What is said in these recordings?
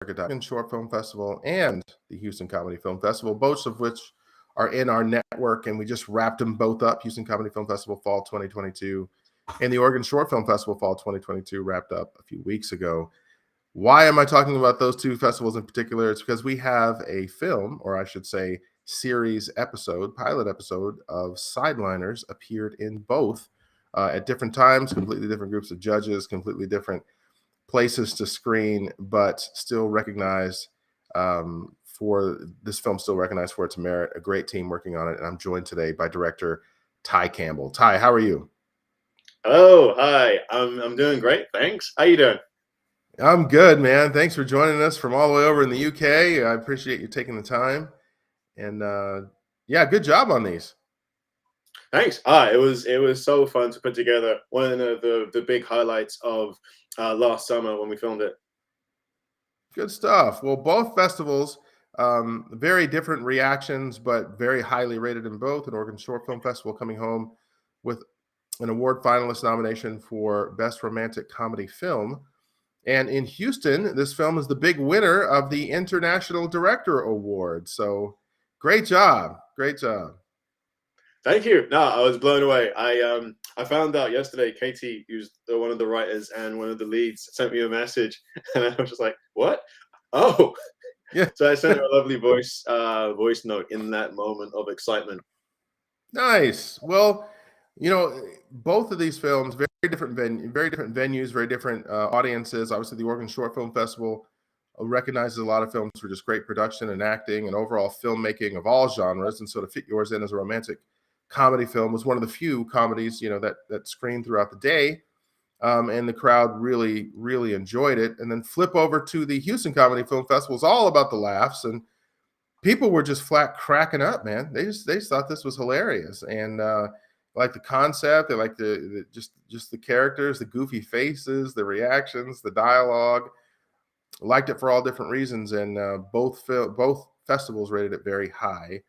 American Short Film Festival and the Houston Comedy Film Festival, both of which are in our network, and we just wrapped them both up. Houston Comedy Film Festival Fall 2022 and the Oregon Short Film Festival Fall 2022 wrapped up a few weeks ago. Why am I talking about those two festivals in particular? It's because we have a film, or I should say series episode, pilot episode of Sideliners appeared in both at different times, completely different groups of judges, completely different places to screen, but still recognized for this film, still recognized for its merit. A great team working on it, and I'm joined today by director Ty Campbell. Ty, how are you? Oh, hi. I'm doing great, thanks. How you doing? I'm good, man. Thanks for joining us from all the way over in the UK. I appreciate you taking the time, and yeah, good job on these. Thanks. It was so fun to put together. One of the big highlights of last summer when we filmed it. Good stuff. Well, both festivals, very different reactions, but very highly rated in both. An Oregon Short Film Festival coming home with an award finalist nomination for Best Romantic Comedy Film. And in Houston, this film is the big winner of the International Director Award. So great job. Great job. Thank you. No, I was blown away. I found out yesterday, Katie, who's one of the writers and one of the leads, sent me a message, and I was just like, "What? Oh!" Yeah. So I sent her a lovely voice note in that moment of excitement. Nice. Well, you know, both of these films, very different venues, very different audiences. Obviously, the Oregon Short Film Festival recognizes a lot of films for just great production and acting and overall filmmaking of all genres, and so to fit yours in as a romantic comedy film was one of the few comedies, you know, that screened throughout the day, and the crowd really enjoyed it. And then flip over to the Houston Comedy Film Festival, is all about the laughs, and people were just flat cracking up, man. They just thought this was hilarious, and like the concept. They like just the characters, the goofy faces, the reactions, the dialogue. Liked it for all different reasons, and both festivals rated it very high.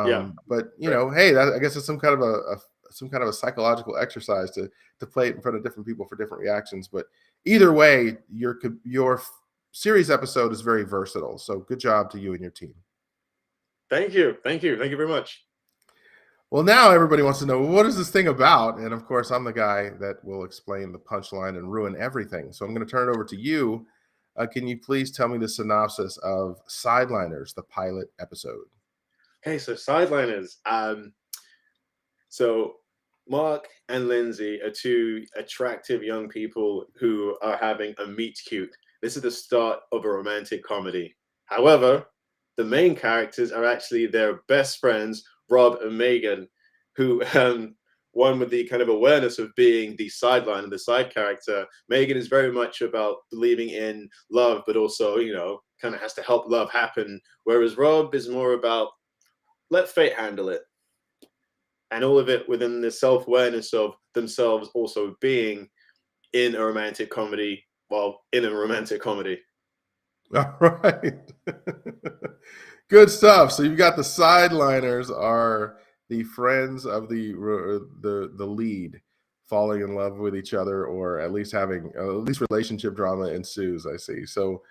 Yeah, But you know, hey, I guess it's some kind of a psychological exercise to play it in front of different people for different reactions. But either way, your series episode is very versatile. So good job to you and your team. thank you very much. Well, now everybody wants to know, what is this thing about? And of course, I'm the guy that will explain the punchline and ruin everything. So I'm going to turn it over to you. Can you please tell me the synopsis of Sideliners, the pilot episode? Okay, so Sideliners. So Mark and Lindsay are two attractive young people who are having a meet cute. This is the start of a romantic comedy. However, the main characters are actually their best friends, Rob and Megan, who one with the kind of awareness of being the sideline and the side character. Megan is very much about believing in love, but also, you know, kind of has to help love happen. Whereas Rob is more about let fate handle it. And all of it within the self-awareness of themselves also being in a romantic comedy, well, in a romantic comedy. All right. Good stuff. So you've got the Sideliners are the friends of the lead falling in love with each other, or at least having at least relationship drama ensues. I see. So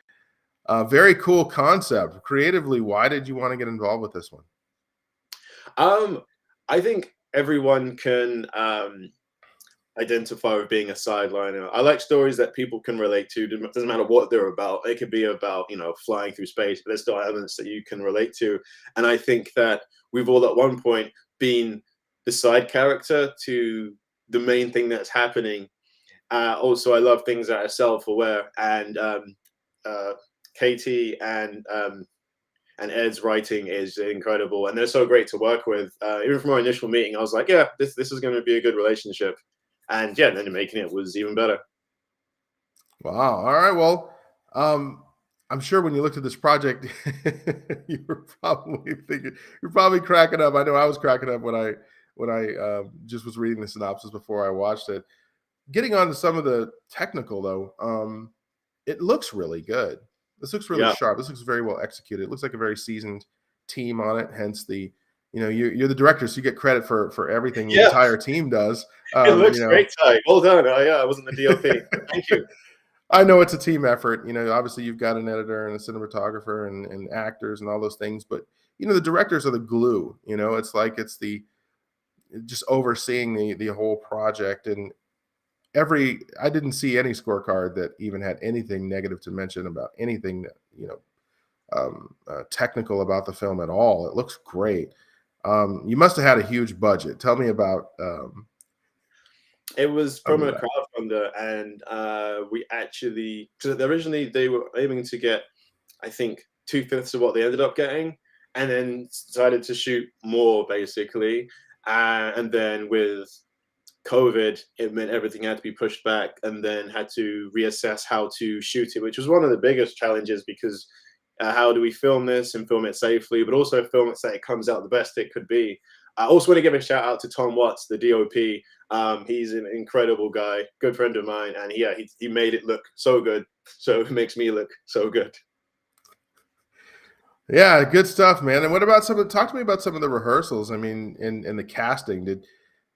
very cool concept. Creatively, why did you want to get involved with this one? I think everyone can identify with being a sideliner. I like stories that people can relate to. It doesn't matter what they're about. It could be about, you know, flying through space, but there's still elements that you can relate to. And I think that we've all at one point been the side character to the main thing that's happening. Also, I love things that are self-aware, and Katie and Ed's writing is incredible, and they're so great to work with. Even from our initial meeting, I was like, yeah, this is going to be a good relationship. And yeah, then making it was even better. Wow. All right. Well, I'm sure when you looked at this project, you were probably cracking up. I know I was cracking up when I just was reading the synopsis before I watched it. Getting on to some of the technical though, it looks really good. This looks really sharp. This looks very well executed. It looks like a very seasoned team on it. Hence the, you know, you're the director, so you get credit for everything the entire team does. It looks great, Ty. Well done. I wasn't the DOP. Thank you. I know it's a team effort. Obviously you've got an editor and a cinematographer and actors and all those things, but the directors are the glue. It's like it's the just overseeing the whole project. And I didn't see any scorecard that even had anything negative to mention about anything that technical about the film at all. It looks great. You must have had a huge budget. Tell me about It was some from of a that. crowdfunder, and we actually, because originally they were aiming to get, I think, 2/5 of what they ended up getting, and then decided to shoot more basically. And then with COVID, it meant everything had to be pushed back, and then had to reassess how to shoot it, which was one of the biggest challenges because how do we film this and film it safely, but also film it so it comes out the best it could be. I also want to give a shout out to Tom Watts, the DOP. He's an incredible guy, good friend of mine, and he made it look so good. So it makes me look so good. Yeah, good stuff, man. And what about talk to me about some of the rehearsals? I mean, in the casting.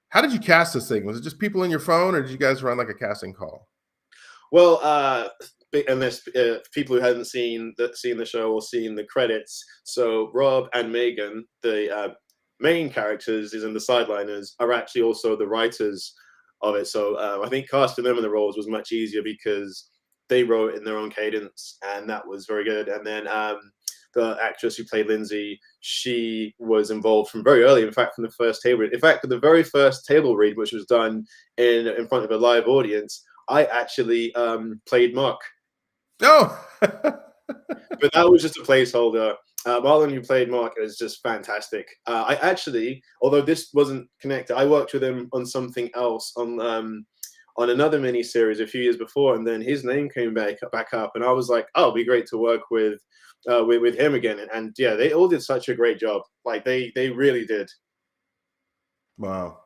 How did you cast this thing? Was it just people in your phone, or did you guys run like a casting call? Well, unless people who hadn't seen the show or seen the credits, so Rob and Megan, the main characters, is in the Sideliners, are actually also the writers of it. So I think casting them in the roles was much easier because they wrote in their own cadence, and that was very good. And then the actress who played Lindsay, she was involved from very early. In fact, from the first table read. In fact, for the very first table read, which was done in front of a live audience, I actually played Mark. Oh, But that was just a placeholder. Marlon, who played Mark, is just fantastic. I actually, although this wasn't connected, I worked with him on something else on another mini series a few years before, and then his name came back up, and I was like, oh, it'd be great to work with him again. And yeah, they all did such a great job. Like they really did. wow.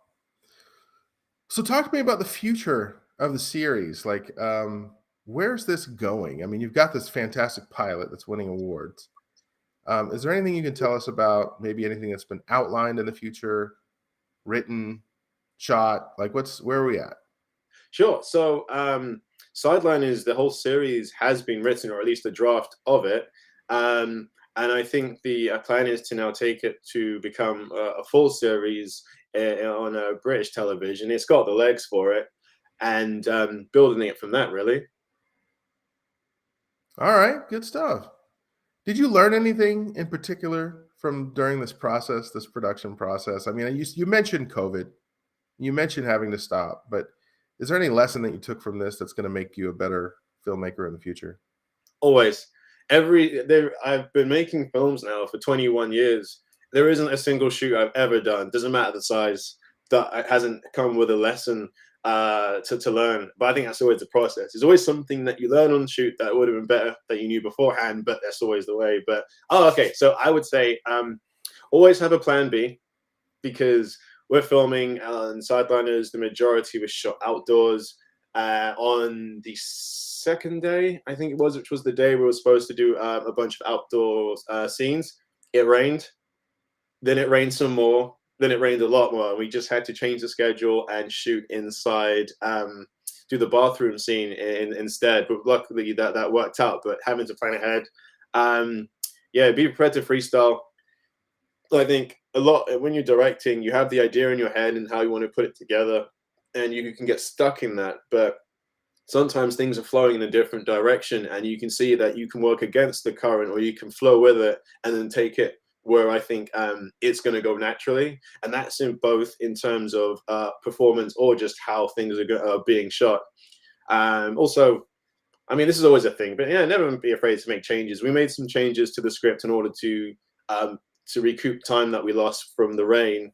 So talk to me about the future of the series. Like, where's this going? I mean, you've got this fantastic pilot that's winning awards. Is there anything you can tell us about maybe anything that's been outlined in the future, written, shot? Like, where are we at? Sure. So, Sideline is the whole series has been written, or at least a draft of it. And I think the plan is to now take it to become a full series on British television. It's got the legs for it, and building it from that, really. All right, good stuff. Did you learn anything in particular from during this process, this production process? I mean, you mentioned COVID, you mentioned having to stop, but is there any lesson that you took from this that's going to make you a better filmmaker in the future? Always. I've been making films now for 21 years. There isn't a single shoot I've ever done, doesn't matter the size, that hasn't come with a lesson to learn. But I think that's always the process. There's always something that you learn on the shoot that would have been better that you knew beforehand, but that's always the way. But okay. So I would say always have a plan B, because we're filming in Sideliners. The majority was shot outdoors. On the second day, I think it was, which was the day we were supposed to do a bunch of outdoor scenes, it rained. Then it rained some more. Then it rained a lot more. We just had to change the schedule and shoot inside, do the bathroom scene instead. But luckily that worked out. But having to plan ahead, yeah, be prepared to freestyle. I think a lot when you're directing, you have the idea in your head and how you want to put it together, and you can get stuck in that. But sometimes things are flowing in a different direction, and you can see that you can work against the current, or you can flow with it and then take it where I think it's going to go naturally. And that's in both in terms of performance or just how things are being shot. Also, I mean, this is always a thing, but yeah, never be afraid to make changes. We made some changes to the script in order to recoup time that we lost from the rain.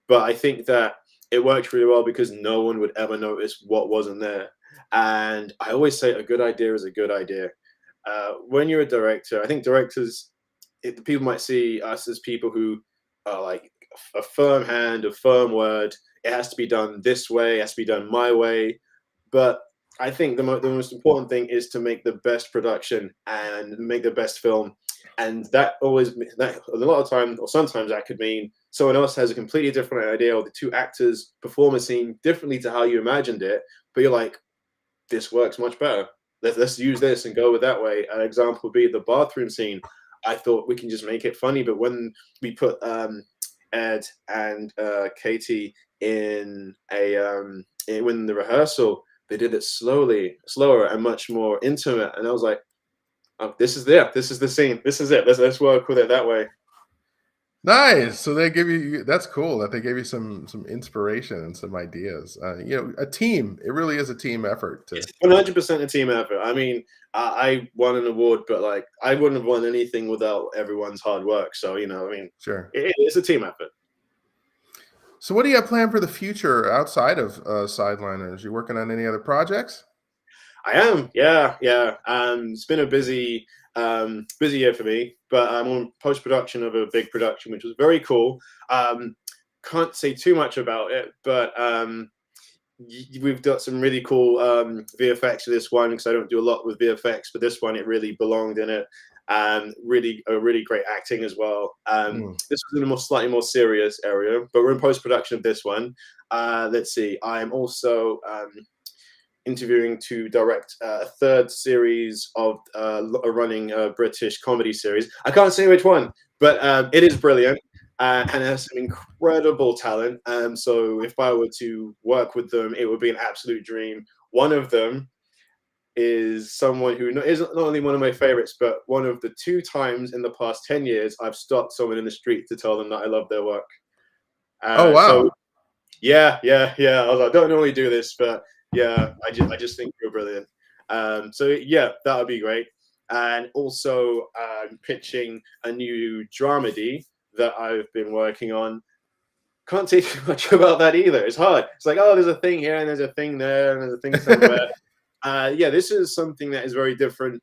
But I think that it worked really well because no one would ever notice what wasn't there. And I always say a good idea is a good idea. When you're a director, I think directors, people might see us as people who are like a firm hand, a firm word. It has to be done this way, it has to be done my way. But I think the most important thing is to make the best production and make the best film. And that always, that a lot of time, or sometimes that could mean someone else has a completely different idea, or the two actors perform a scene differently to how you imagined it, but you're like, this works much better. let's use this and go with that way. An example would be the bathroom scene. I thought we can just make it funny, but when we put Ed and Katie in when the rehearsal, they did it slower and much more intimate, and I was like, oh, this is the scene, this is it. Let's work with it that way. Nice. So they give you, that's cool that they gave you some inspiration and some ideas. A team. It really is a team effort to. It's 100% a team effort. I mean, I won an award, but like I wouldn't have won anything without everyone's hard work. So I mean, Sure. it's a team effort. So what do you have planned for the future outside of Sideliners? You working on any other projects? I am, yeah. It's been a busy year for me, but I'm on post production of a big production, which was very cool. Can't say too much about it, but we've got some really cool VFX for this one, because I don't do a lot with VFX, but this one it really belonged in it. Really great acting as well. This was in a slightly more serious area, but we're in post production of this one. Let's see. I'm also interviewing to direct a third series of a running British comedy series. I can't say which one, but it is brilliant and has some incredible talent. So if I were to work with them, it would be an absolute dream. One of them is someone who is not only one of my favorites, but one of the 2 times in the past 10 years I've stopped someone in the street to tell them that I love their work. Oh wow! So yeah. I was like, I don't normally do this, but yeah, I just think you're brilliant. So yeah, that would be great. And also pitching a new dramedy that I've been working on. Can't say too much about that either. It's hard. It's like, oh, there's a thing here and there's a thing there and there's a thing somewhere. Yeah, this is something that is very different,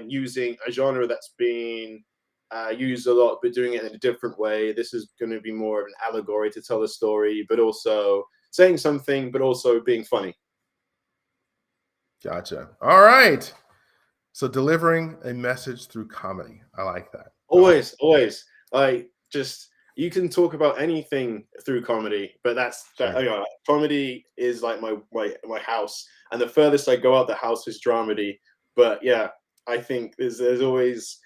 using a genre that's been used a lot, but doing it in a different way. This is going to be more of an allegory to tell a story, but also saying something, but also being funny. Gotcha. All right. So delivering a message through comedy. I like that. Always. Like, just, you can talk about anything through comedy, but Sure. comedy is like my house, and the furthest I go out the house is dramedy. But yeah, I think there's always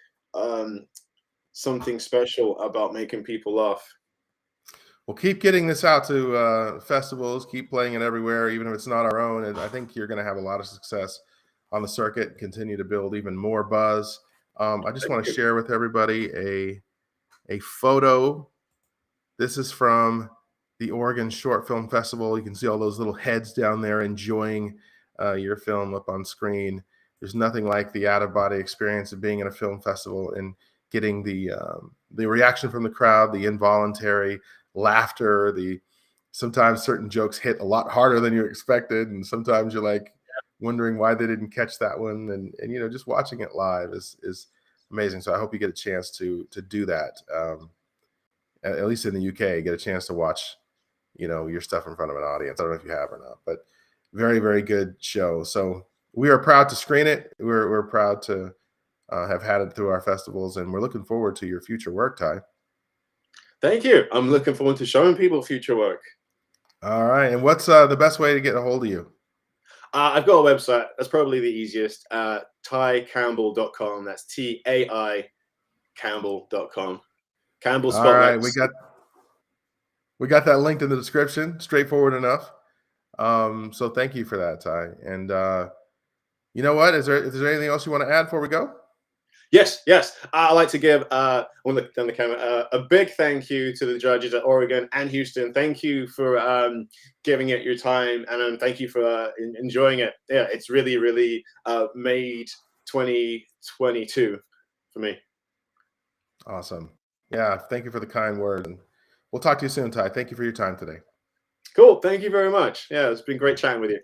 something special about making people laugh. Well, keep getting this out to festivals. Keep playing it everywhere, even if it's not our own. And I think you're going to have a lot of success on the circuit. Continue to build even more buzz. I just want to share with everybody a photo. This is from the Oregon Short Film Festival. You can see all those little heads down there enjoying your film up on screen. There's nothing like the out-of-body experience of being in a film festival and getting the reaction from the crowd, the involuntary laughter, sometimes certain jokes hit a lot harder than you expected, and sometimes you're like wondering why they didn't catch that one, and just watching it live is amazing. So I hope you get a chance to do that, at least in the UK, get a chance to watch your stuff in front of an audience. I don't know if you have or not, but very, very good show. So we are proud to screen it. We're proud to have had it through our festivals, and we're looking forward to your future work, Ty. Thank you. I'm looking forward to showing people future work. All right. And what's the best way to get a hold of you? I've got a website. That's probably the easiest. TaiCampbell.com. That's TAI Campbell.com. Campbell spelled All right. like We got that linked in the description. Straightforward enough. So thank you for that, Ty. And you know what? Is there anything else you want to add before we go? Yes. I'd like to give on the camera a big thank you to the judges at Oregon and Houston. Thank you for giving it your time, and thank you for enjoying it. Yeah, it's really made 2022 for me. Awesome. Yeah, thank you for the kind word, and we'll talk to you soon, Ty. Thank you for your time today. Cool. Thank you very much. Yeah, it's been great chatting with you.